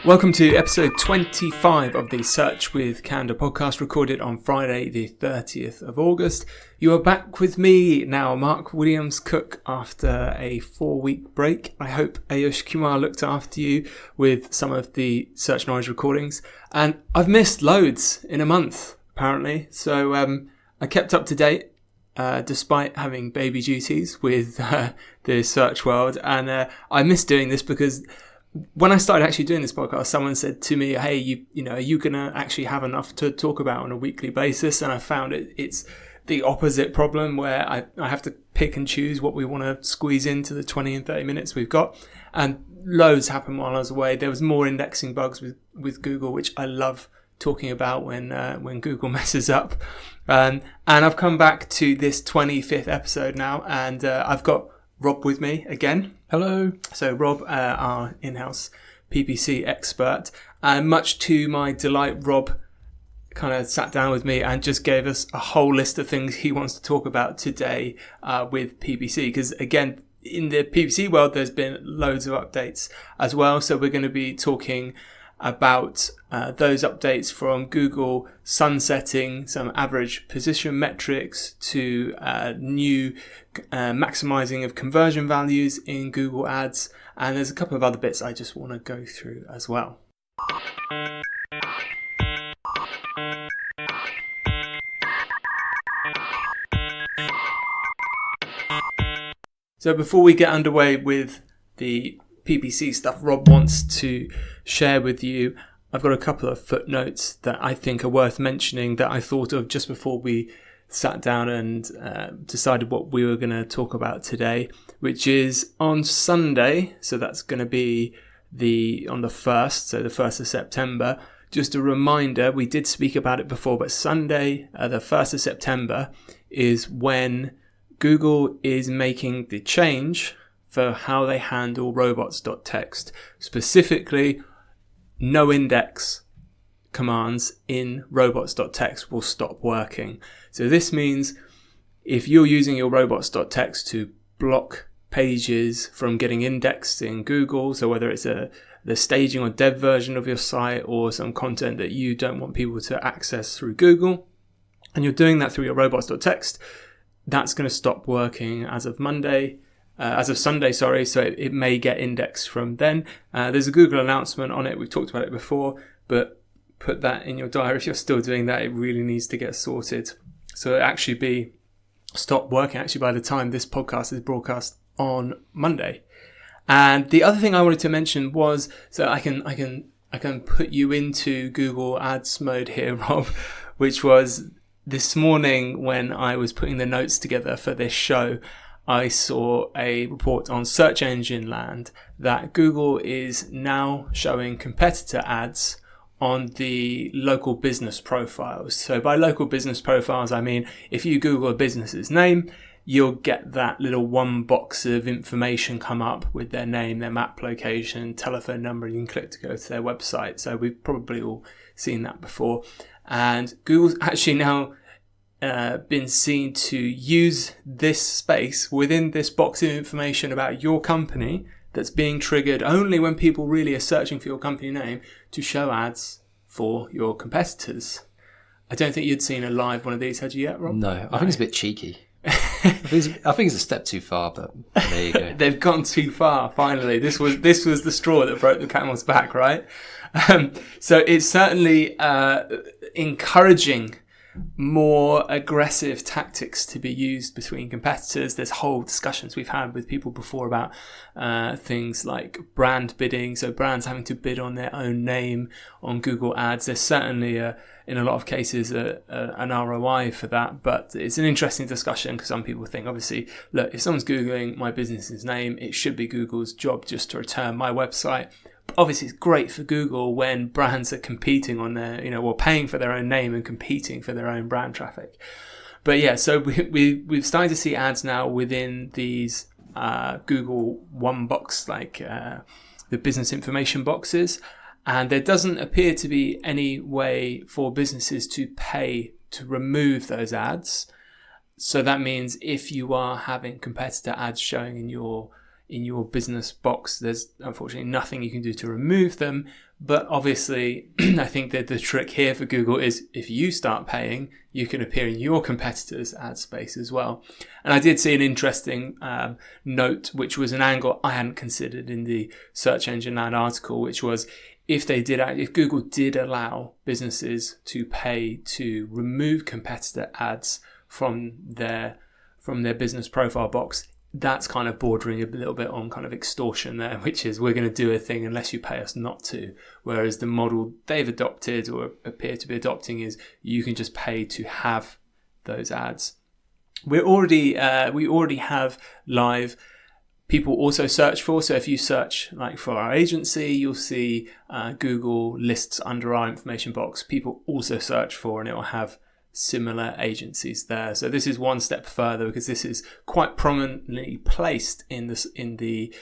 Welcome to episode 25 of the Search with Candour podcast, recorded on Friday the 30th of August. You are back with me now, Mark Williams-Cook, after a 4-week break. I hope Ayush Kumar looked after you with some of the Search Knowledge recordings. And I've missed loads in a month, apparently. So I kept up to date, despite having baby duties with the search world. And I missed doing this because when I started actually doing this podcast, someone said to me, hey, you know, are you going to actually have enough to talk about on a weekly basis? And I found it's the opposite problem where I have to pick and choose what we want to squeeze into the 20 and 30 minutes we've got. And loads happened while I was away. There was more indexing bugs with Google, which I love talking about when Google messes up. And I've come back to this 25th episode now, and I've got Rob with me again. Hello. So Rob, our in-house PPC expert, and much to my delight, Rob kind of sat down with me and just gave us a whole list of things he wants to talk about today with PPC. Because again, in the PPC world, there's been loads of updates as well. So we're going to be talking about those updates, from Google sunsetting some average position metrics to new maximizing of conversion values in Google Ads. And there's a couple of other bits I just want to go through as well. So before we get underway with the PPC stuff Rob wants to share with you, I've got a couple of footnotes that I think are worth mentioning that I thought of just before we sat down and decided what we were going to talk about today, which is on Sunday. So that's going to be on the 1st, so the 1st of September. Just a reminder, we did speak about it before, but Sunday, the 1st of September, is when Google is making the change for how they handle robots.txt. Specifically, no index commands in robots.txt will stop working. So this means if you're using your robots.txt to block pages from getting indexed in Google, so whether it's the staging or dev version of your site or some content that you don't want people to access through Google, and you're doing that through your robots.txt, that's going to stop working as of Sunday, so it may get indexed from then. There's a Google announcement on it. We've talked about it before, but put that in your diary. If you're still doing that, it really needs to get sorted. So it actually stop working actually by the time this podcast is broadcast on Monday. And the other thing I wanted to mention was, so I can put you into Google Ads mode here, Rob, which was this morning when I was putting the notes together for this show. I saw a report on Search Engine Land that Google is now showing competitor ads on the local business profiles. So by local business profiles, I mean, if you Google a business's name, you'll get that little one box of information come up with their name, their map location, telephone number, and you can click to go to their website. So we've probably all seen that before. And Google's actually now been seen to use this space within this box of information about your company that's being triggered only when people really are searching for your company name to show ads for your competitors. I don't think you'd seen a live one of these, had you yet, Rob? No, I think it's a bit cheeky. I think it's a step too far, but there you go. They've gone too far, finally. This was the straw that broke the camel's back, right? So it's certainly encouraging more aggressive tactics to be used between competitors. There's whole discussions we've had with people before about things like brand bidding, so brands having to bid on their own name on Google Ads. There's certainly in a lot of cases an ROI for that, but it's an interesting discussion because some people think, obviously, look, if someone's Googling my business's name, it should be Google's job just to return my website. Obviously, it's great for Google when brands are competing on their, or paying for their own name and competing for their own brand traffic. But yeah, so we've started to see ads now within these Google one box, like the business information boxes. And there doesn't appear to be any way for businesses to pay to remove those ads. So that means if you are having competitor ads showing in your business box, there's unfortunately nothing you can do to remove them. But obviously, I think that the trick here for Google is if you start paying, you can appear in your competitors' ad space as well. And I did see an interesting note, which was an angle I hadn't considered in the Search Engine Land article, which was if Google did allow businesses to pay to remove competitor ads from their business profile box, that's kind of bordering a little bit on kind of extortion there, which is we're going to do a thing unless you pay us not to. Whereas the model they've adopted or appear to be adopting is you can just pay to have those ads. We already have live people also search for. So if you search like for our agency, you'll see Google lists under our information box. People also search for, and it will have similar agencies there. So this is one step further because this is quite prominently placed in the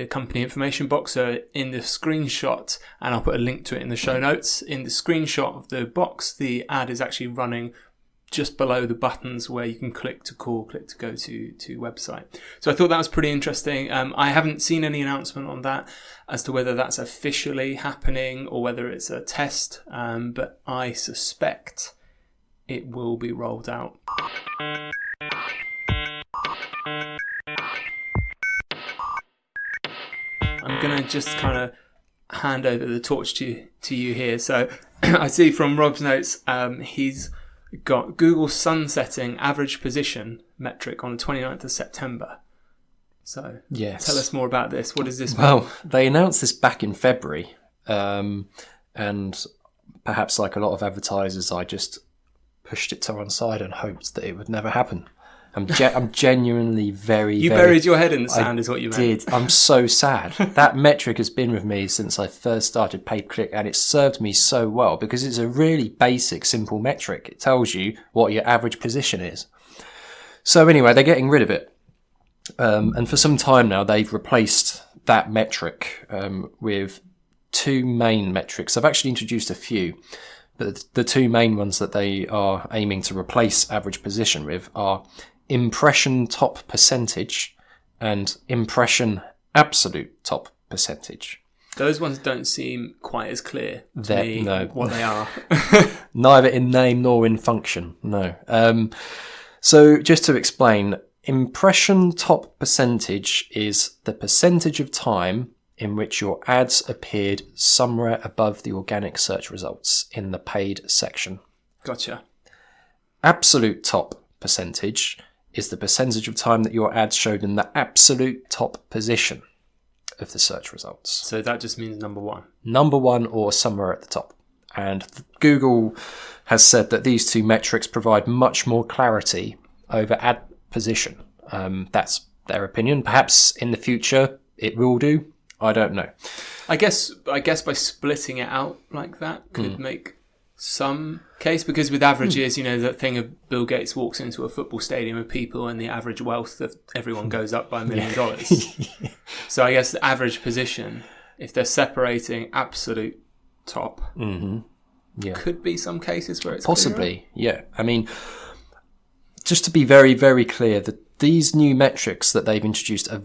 company information box. So in the screenshot, and I'll put a link to it in the show notes, in the screenshot of the box, the ad is actually running just below the buttons where you can click to call, click to go to website. So I thought that was pretty interesting. I haven't seen any announcement on that as to whether that's officially happening or whether it's a test, but I suspect it will be rolled out. I'm going to just kind of hand over the torch to you here. So I see from Rob's notes, he's got Google sunsetting average position metric on the 29th of September. So yes. Tell us more about this. What does this mean? Well, they announced this back in February, and perhaps like a lot of advertisers, I just pushed it to one side and hoped that it would never happen. I'm genuinely very buried your head in the sand is what you meant. I'm so sad. That metric has been with me since I first started pay-per-click, and it served me so well because it's a really basic, simple metric. It tells you what your average position is. So anyway, they're getting rid of it. And for some time now, they've replaced that metric with two main metrics. I've actually introduced a few, but the two main ones that they are aiming to replace average position with are impression top percentage and impression absolute top percentage. Those ones don't seem quite as clear to me what they are. Neither in name nor in function, no. So just to explain, impression top percentage is the percentage of time in which your ads appeared somewhere above the organic search results in the paid section. Gotcha. Absolute top percentage is the percentage of time that your ads showed in the absolute top position of the search results. So that just means number one. Number one or somewhere at the top. And Google has said that these two metrics provide much more clarity over ad position. That's their opinion. Perhaps in the future it will do. I don't know. I guess by splitting it out like that could make some case, because with averages, that thing of Bill Gates walks into a football stadium of people and the average wealth of everyone goes up by $1 million. So I guess the average position, if they're separating absolute top, could be some cases where it's possibly clearer. Yeah. I mean, just to be very, very clear, that these new metrics that they've introduced are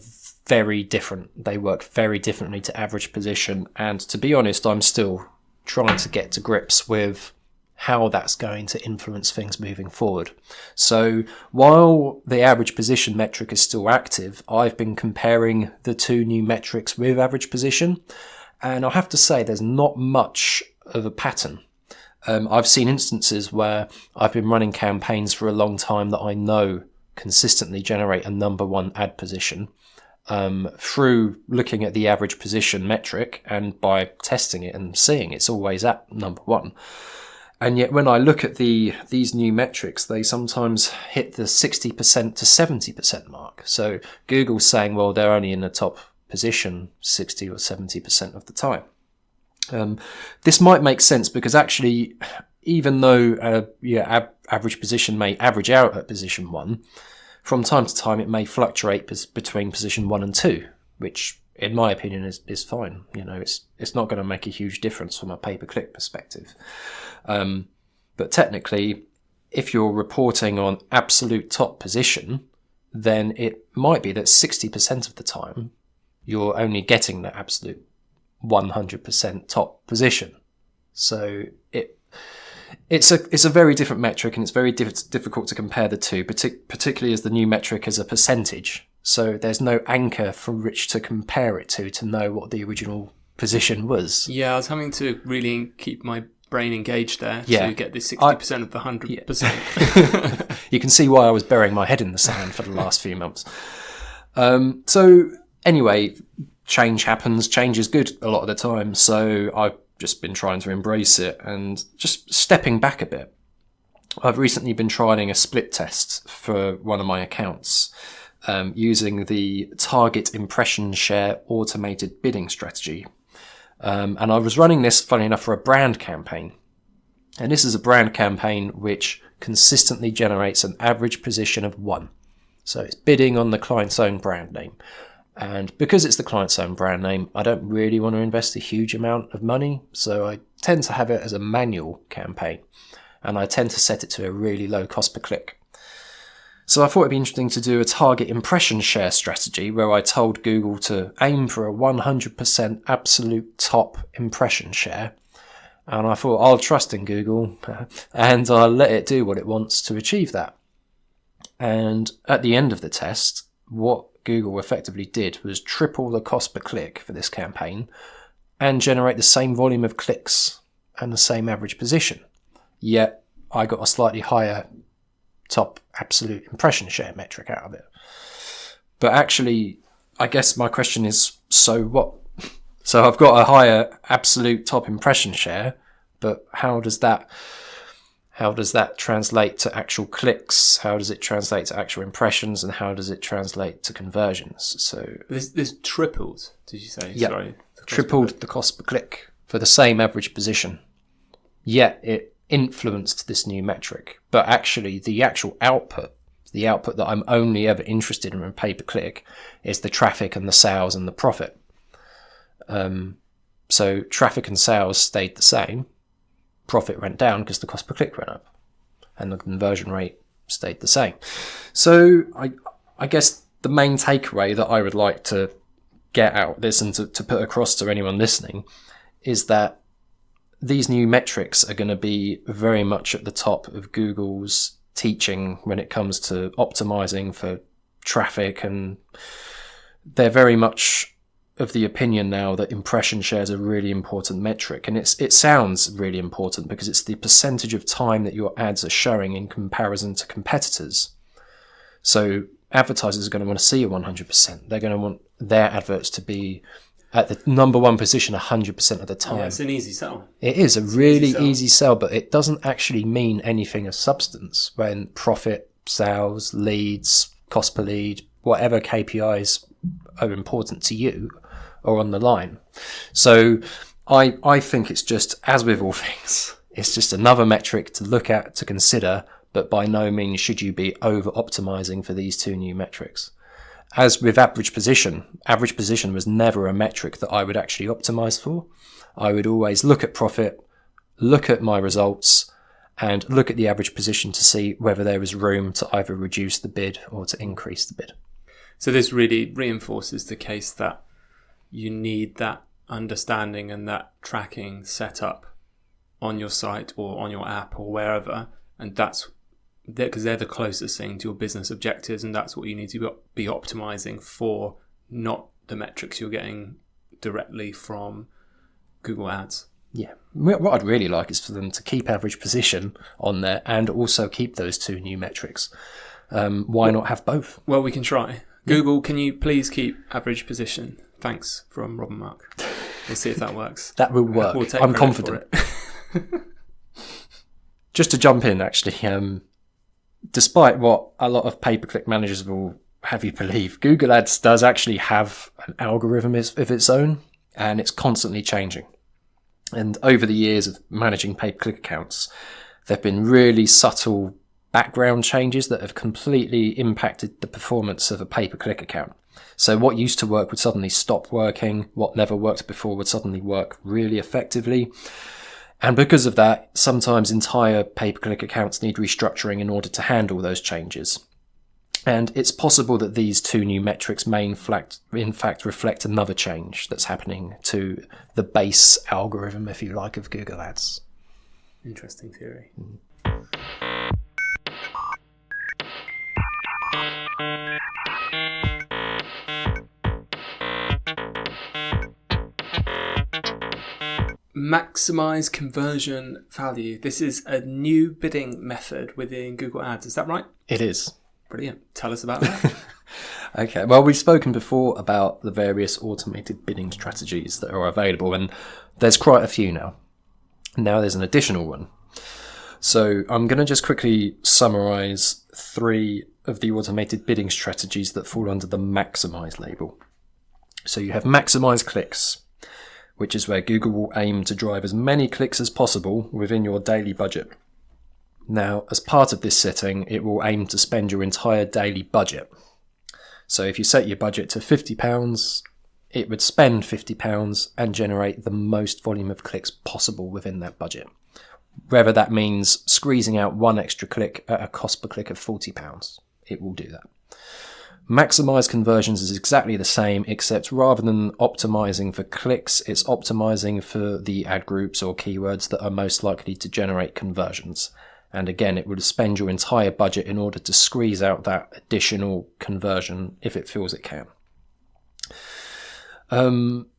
very different. They work very differently to average position, and to be honest, I'm still trying to get to grips with how that's going to influence things moving forward. So while the average position metric is still active, I've been comparing the two new metrics with average position, and I have to say there's not much of a pattern. I've seen instances where I've been running campaigns for a long time that I know consistently generate a number one ad position, through looking at the average position metric and by testing it and seeing it's always at number one. And yet when I look at these new metrics, they sometimes hit the 60% to 70% mark. So Google's saying, well, they're only in the top position 60 or 70% of the time. This might make sense because actually, even though average position may average out at position 1, from time to time, it may fluctuate between position 1 and 2, which in my opinion, is fine. You know, it's not going to make a huge difference from a pay-per-click perspective. But technically, if you're reporting on absolute top position, then it might be that 60% of the time you're only getting the absolute 100% top position. So it's a very different metric, and it's very difficult to compare the two, particularly as the new metric is a percentage. So there's no anchor from which to compare it to know what the original position was. Yeah, I was having to really keep my brain engaged there to get this 60% of the 100%. Yeah. You can see why I was burying my head in the sand for the last few months. So anyway, change happens. Change is good a lot of the time. So I've just been trying to embrace it and just stepping back a bit. I've recently been trialing a split test for one of my accounts using the target impression share automated bidding strategy. And I was running this, funny enough, for a brand campaign. And this is a brand campaign which consistently generates an average position of 1. So it's bidding on the client's own brand name. And because it's the client's own brand name, I don't really want to invest a huge amount of money. So I tend to have it as a manual campaign. And I tend to set it to a really low cost per click. So I thought it'd be interesting to do a target impression share strategy where I told Google to aim for a 100% absolute top impression share. And I thought I'll trust in Google and I'll let it do what it wants to achieve that. And at the end of the test, what Google effectively did was triple the cost per click for this campaign and generate the same volume of clicks and the same average position. Yet I got a slightly higher top absolute impression share metric out of it. But actually, I guess my question is, so what? So I've got a higher absolute top impression share, but how does that translate to actual clicks? How does it translate to actual impressions? And how does it translate to conversions? So this tripled, did you say? Yeah, Sorry, tripled the cost per click for the same average position. Yet it influenced this new metric, but actually the actual output, the output that I'm only ever interested in pay-per-click, is the traffic and the sales and the profit. So traffic and sales stayed the same, profit went down because the cost per click went up, and the conversion rate stayed the same. So I guess the main takeaway that I would like to get out of this and to put across to anyone listening is that these new metrics are going to be very much at the top of Google's teaching when it comes to optimizing for traffic, and they're very much of the opinion now that impression share is a really important metric, and it sounds really important because it's the percentage of time that your ads are showing in comparison to competitors. So advertisers are going to want to see a 100%. They're going to want their adverts to be at the number one position 100% of the time. Yeah, it's an easy sell. It is a really easy sell, but it doesn't actually mean anything of substance when profit, sales, leads, cost per lead, whatever KPIs are important to you are on the line. So I think it's just, as with all things, it's just another metric to look at, to consider, but by no means should you be over-optimizing for these two new metrics. As with average position was never a metric that I would actually optimize for. I would always look at profit, look at my results, and look at the average position to see whether there was room to either reduce the bid or to increase the bid. So this really reinforces the case that you need that understanding and that tracking set up on your site or on your app or wherever, and that's because they're the closest thing to your business objectives, and that's what you need to be optimizing for, not the metrics you're getting directly from Google Ads. Yeah. What I'd really like is for them to keep average position on there and also keep those two new metrics. Why not have both? Well, we can try. Google, can you please keep average position? Thanks, from Rob and Mark. We'll see if that works. That will work. We'll take I'm credit confident. for it. Just to jump in, actually, despite what a lot of pay-per-click managers will have you believe, Google Ads does actually have an algorithm of its own, and it's constantly changing. And over the years of managing pay-per-click accounts, there have been really subtle background changes that have completely impacted the performance of a pay-per-click account. So what used to work would suddenly stop working. What never worked before would suddenly work really effectively. And because of that, sometimes entire pay-per-click accounts need restructuring in order to handle those changes. And it's possible that these two new metrics may in fact reflect another change that's happening to the base algorithm, if you like, of Google Ads. Interesting theory. Maximise conversion value. This is a new bidding method within Google Ads. Is that right? It is. Brilliant. Tell us about that. Okay, well, we've spoken before about the various automated bidding strategies that are available, and there's quite a few now. Now there's an additional one. So I'm going to just quickly summarize 3 of the automated bidding strategies that fall under the Maximise label. So you have Maximise clicks, which is where Google will aim to drive as many clicks as possible within your daily budget. Now, as part of this setting, it will aim to spend your entire daily budget. So if you set your budget to £50, it would spend £50 and generate the most volume of clicks possible within that budget. Whether that means squeezing out one extra click at a cost per click of £40, it will do that. Maximise conversions is exactly the same, except rather than optimizing for clicks, it's optimizing for the ad groups or keywords that are most likely to generate conversions. And again, it would spend your entire budget in order to squeeze out that additional conversion if it feels it can.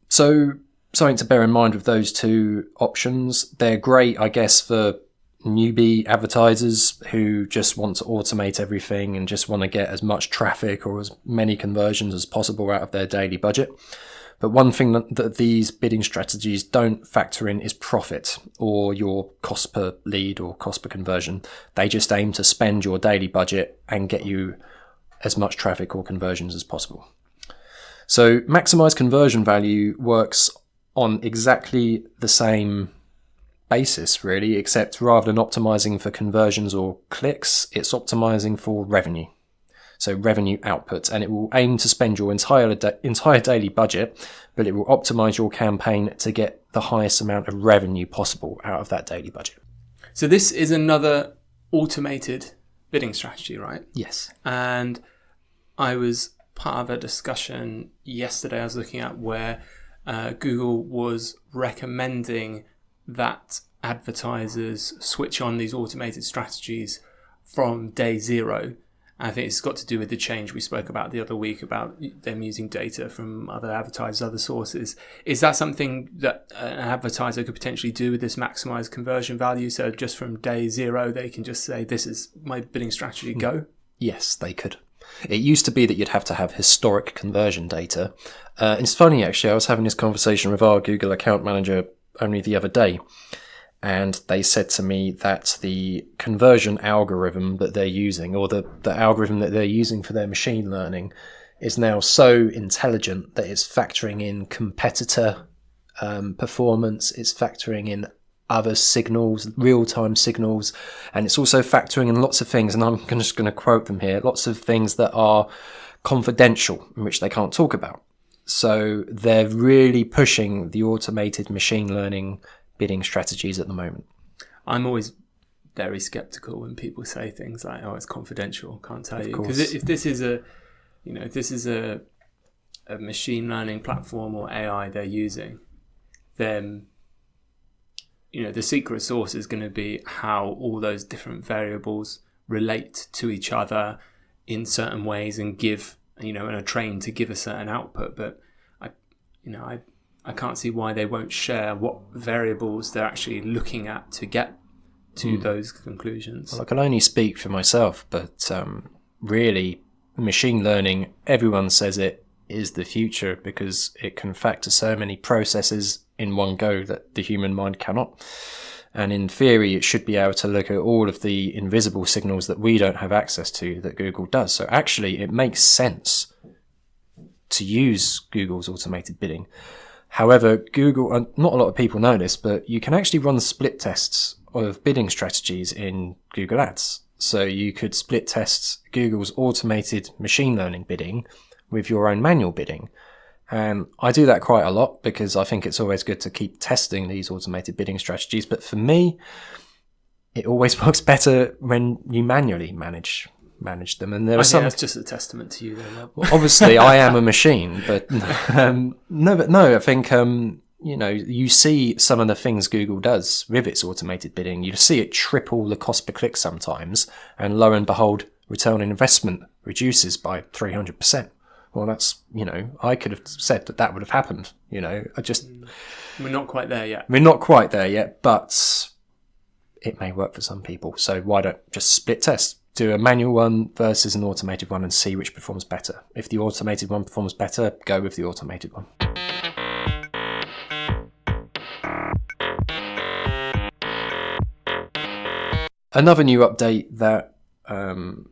So something to bear in mind with those two options. They're great, I guess, for newbie advertisers who just want to automate everything and just want to get as much traffic or as many conversions as possible out of their daily budget. But one thing that these bidding strategies don't factor in is profit or your cost per lead or cost per conversion. They just aim to spend your daily budget and get you as much traffic or conversions as possible. So Maximise conversion value works on exactly the same basis, really, except rather than optimizing for conversions or clicks, it's optimizing for revenue. So revenue output, and it will aim to spend your entire daily budget, but it will optimize your campaign to get the highest amount of revenue possible out of that daily budget. So this is another automated bidding strategy, right? Yes. And I was part of a discussion yesterday I was looking at where Google was recommending that advertisers switch on these automated strategies from day 0. I think it's got to do with the change we spoke about the other week about them using data from other advertisers, other sources. Is that something that an advertiser could potentially do with this maximized conversion value? So just from day 0, they can just say, this is my bidding strategy, go? Yes, they could. It used to be that you'd have to have historic conversion data. It's funny, actually, I was having this conversation with our Google account manager only the other day. And they said to me that the conversion algorithm that they're using, or the algorithm that they're using for their machine learning, is now so intelligent that it's factoring in competitor performance, it's factoring in other signals, real-time signals, and it's also factoring in lots of things, and I'm just going to quote them here, lots of things that are confidential, in which they can't talk about. So they're really pushing the automated machine learning bidding strategies at the moment. I'm always very skeptical when people say things like, "Oh, it's confidential, can't tell you." Because if this is a machine learning platform or AI they're using, then the secret sauce is going to be how all those different variables relate to each other in certain ways and give and are trained to give a certain output. But I can't see why they won't share what variables they're actually looking at to get to those conclusions. Well, I can only speak for myself, but really, machine learning, everyone says it is the future because it can factor so many processes in one go that the human mind cannot. And in theory, it should be able to look at all of the invisible signals that we don't have access to that Google does. So actually, it makes sense to use Google's automated bidding. However, Google, not a lot of people know this, but you can actually run split tests of bidding strategies in Google Ads. So you could split test Google's automated machine learning bidding with your own manual bidding. And I do that quite a lot because I think it's always good to keep testing these automated bidding strategies. But for me, it always works better when you manually manage them. And there are some. That's just a testament to you, though. Well, obviously, I am a machine, but no. I think you see some of the things Google does with its automated bidding. You see it triple the cost per click sometimes, and lo and behold, return on investment reduces by 300%. Well, that's, I could have said that would have happened. We're not quite there yet. We're not quite there yet, but it may work for some people. So why don't just split test? Do a manual one versus an automated one and see which performs better. If the automated one performs better, go with the automated one. Another new update that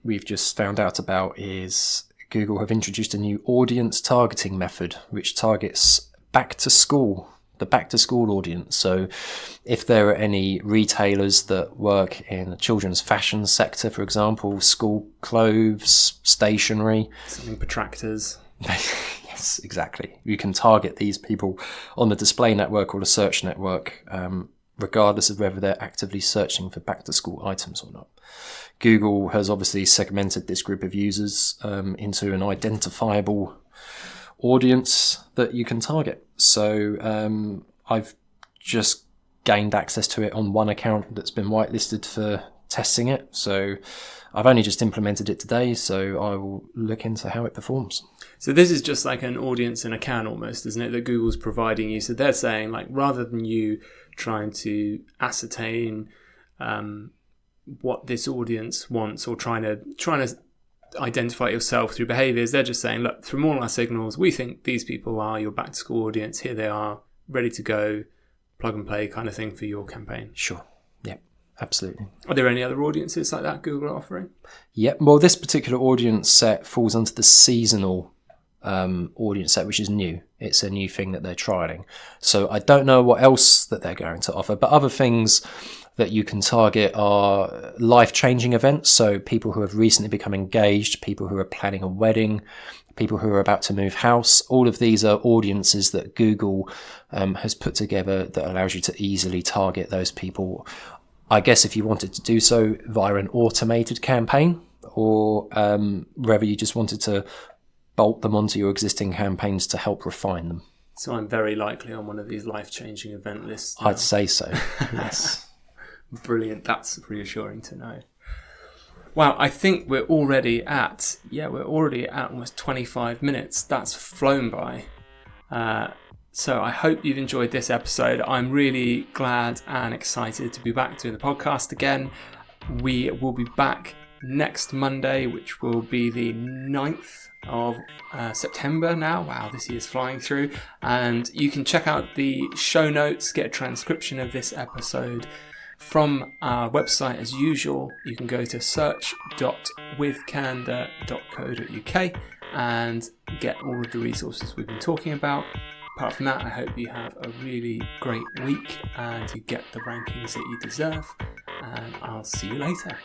we've just found out about is Google have introduced a new audience targeting method, which targets the back to school audience. So if there are any retailers that work in the children's fashion sector, for example, school clothes, stationery. Something for tractors. Yes, exactly. You can target these people on the display network or the search network, regardless of whether they're actively searching for back to school items or not. Google has obviously segmented this group of users into an identifiable audience that you can target. So I've just gained access to it on one account that's been whitelisted for testing it. So I've only just implemented it today, so I will look into how it performs. So this is just like an audience in a can almost, isn't it, that Google's providing you? So they're saying, like, rather than you trying to ascertain what this audience wants or trying to identify it yourself through behaviours, they're just saying, look, from all our signals, we think these people are your back to school audience. Here they are, ready to go, plug and play kind of thing for your campaign. Sure. Yeah, absolutely. Are there any other audiences like that Google are offering? Yeah, well, this particular audience set falls under the seasonal audience set, which is new. It's a new thing that they're trialing. So I don't know what else that they're going to offer, but other things that you can target are life-changing events. So people who have recently become engaged, people who are planning a wedding, people who are about to move house. All of these are audiences that Google has put together that allows you to easily target those people. I guess if you wanted to do so via an automated campaign, or whether you just wanted to bolt them onto your existing campaigns to help refine them. So I'm very likely on one of these life-changing event lists now. I'd say so, yes. Brilliant. That's reassuring to know. Wow, I think we're already at almost 25 minutes. That's flown by. So I hope you've enjoyed this episode. I'm really glad and excited to be back doing the podcast again. We will be back next Monday, which will be the 9th of September now. Wow, this year's flying through. And you can check out the show notes, get a transcription of this episode from our website as usual. You can go to search.withcandour.co.uk and get all of the resources we've been talking about. Apart from that, I hope you have a really great week and you get the rankings that you deserve. And I'll see you later.